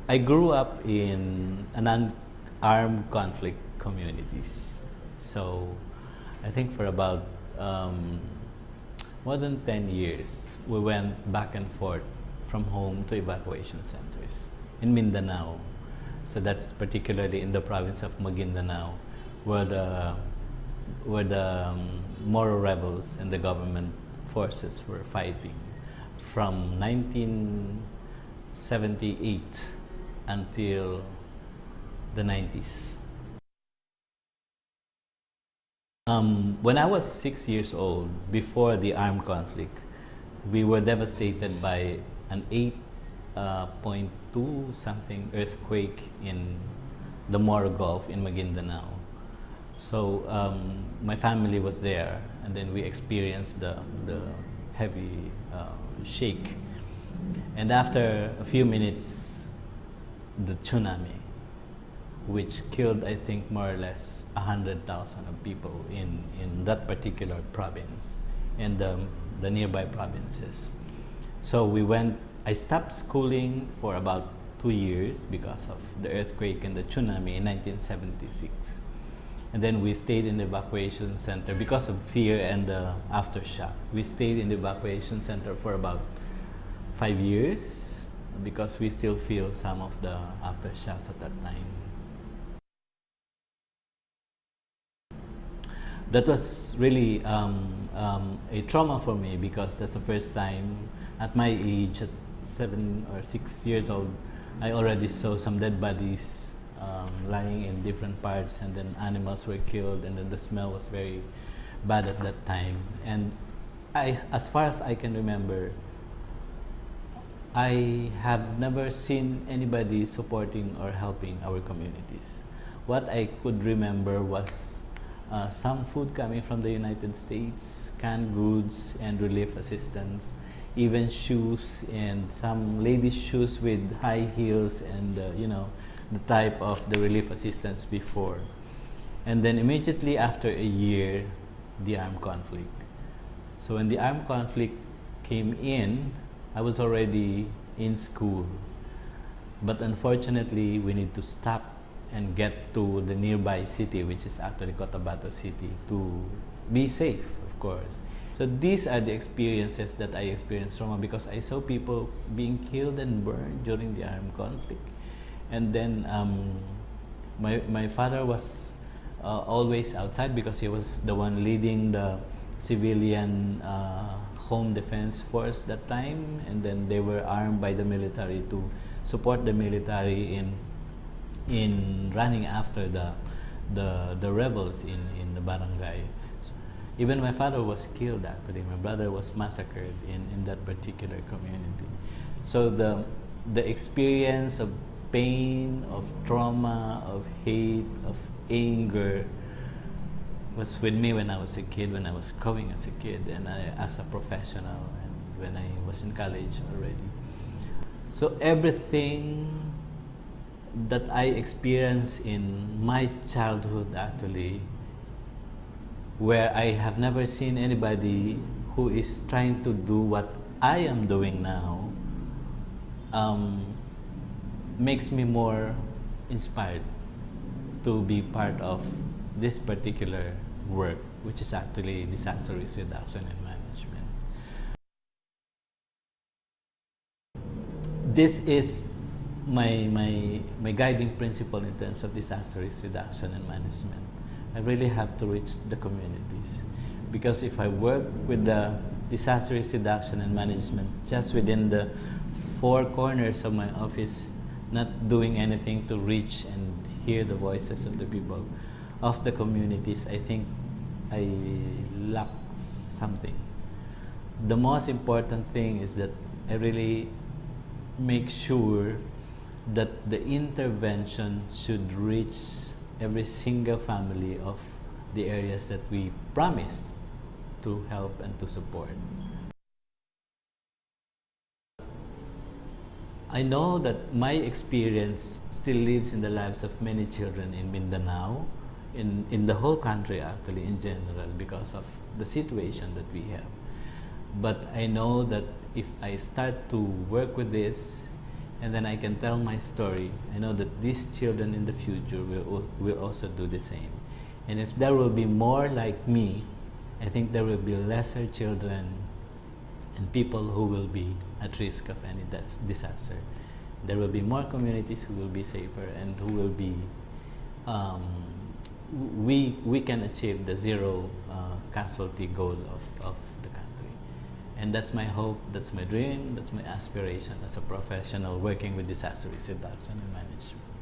I grew up in an unarmed conflict communities. So I think for about more than 10 years, we went back and forth from home to evacuation centers in Mindanao. So that's particularly in the province of Maguindanao, where the Moro rebels and the government forces were fighting from 1978 until the 90s. When I was 6 years old, before the armed conflict, we were devastated by an 8.2 something earthquake in the Moro Gulf in Maguindanao. So my family was there, and then we experienced the heavy shake. And after a few minutes, the tsunami, which killed, I think, more or less 100,000 of people in that particular province and the nearby provinces. So I stopped schooling for about 2 years because of the earthquake and the tsunami in 1976. And then we stayed in the evacuation center because of fear and the aftershocks. We stayed in the evacuation center for about 5 years because we still feel some of the aftershocks at that time. That was really a trauma for me because that's the first time at my age, at 7 or 6 years old, I already saw some dead bodies lying in different parts, and then animals were killed, and then the smell was very bad at that time. And as far as I can remember, I have never seen anybody supporting or helping our communities. What I could remember was some food coming from the United States, canned goods and relief assistance, even shoes, and some ladies' shoes with high heels, and the type of the relief assistance before. And then immediately after a year, the armed conflict. So when the armed conflict came in, I was already in school. But unfortunately, we need to stop and get to the nearby city, which is actually Cotabato City, to be safe, of course. So these are the experiences that I experienced trauma because I saw people being killed and burned during the armed conflict. And then my father was always outside because he was the one leading the civilian home defense force that time, and then they were armed by the military to support the military in running after the rebels in the barangay. So even my father was killed actually. My brother was massacred in that particular community. So the experience of pain, of trauma, of hate, of anger was with me when I was a kid, when I was growing as a kid, and as a professional, and when I was in college already. So everything that I experienced in my childhood actually, where I have never seen anybody who is trying to do what I am doing now, makes me more inspired to be part of this particular work, which is actually disaster risk reduction and management. This is my guiding principle in terms of disaster risk reduction and management. I really have to reach the communities, because if I work with the disaster risk reduction and management just within the four corners of my office, not doing anything to reach and hear the voices of the people of the communities, I think I lack something. The most important thing is that I really make sure that the intervention should reach every single family of the areas that we promised to help and to support. I know that my experience still lives in the lives of many children in Mindanao, in the whole country actually in general, because of the situation that we have. But I know that if I start to work with this and then I can tell my story. I know that these children in the future will also do the same. And if there will be more like me, I think there will be lesser children and people who will be at risk of any disaster. There will be more communities who will be safer and who will be, we can achieve the zero casualty goal of the country. And that's my hope, that's my dream, that's my aspiration as a professional working with disaster risk reduction and management.